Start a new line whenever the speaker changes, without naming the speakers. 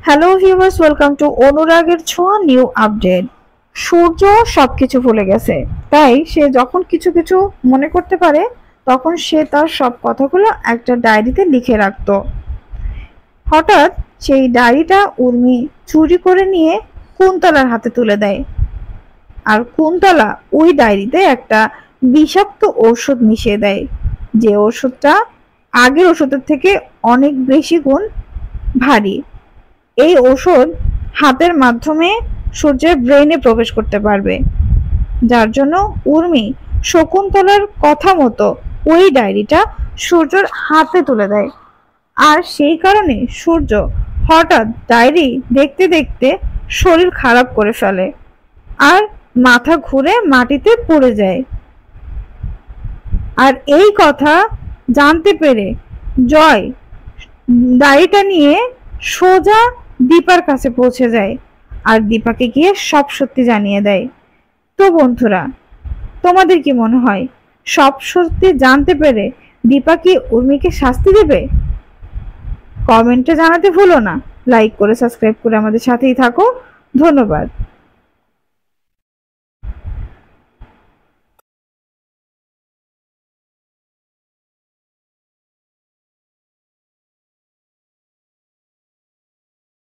Hello viewers, welcome to অনুরাগের ছোঁয়া new update. সূর্য সবকিছু ভুলে গেছে, তাই সে যখন কিছু কিছু মনে করতে পারে তখন সে তার সব কথাগুলো একটা ডায়েরিতে লিখে রাখত। হঠাৎ সেই ডায়েরিটা উর্মি চুরি করে নিয়ে কুন্তলার হাতে তুলে দেয়। আর কুন্তলা ওই ডায়েরিতে একটা বিষাক্ত ঔষধ মিশিয়ে দেয়, যে ওষুধটা আগের ওষুধের থেকে অনেক বেশি গুণ ভারী। এই ঔষধ হাতের মাধ্যমে সূর্যের ব্রেইনে প্রবেশ করতে পারবে, যার জন্য উর্মি শকুন্তলার কথা মতো ওই ডায়েরিটা সূর্যর হাতে তুলে দেয়। আর সেই কারণে সূর্য হঠাৎ ডায়েরি দেখতে দেখতে শরীর খারাপ করে ফেলে আর মাথা ঘুরে মাটিতে পড়ে যায়। আর এই কথা জানতে পেরে জয় ডায়েরিটা নিয়ে সোজা দীপার কাছে পৌঁছে যায় আর দীপাকে গিয়ে সব সত্যি জানিয়ে দেয়। তো বন্ধুরা, তোমাদের কি মনে হয় সব সত্যি জানতে পেরে দীপা কি উর্মিকে শাস্তি দেবে? কমেন্টে জানাতে ভুলো না। লাইক করে সাবস্ক্রাইব করে আমাদের সাথেই থাকো। ধন্যবাদ।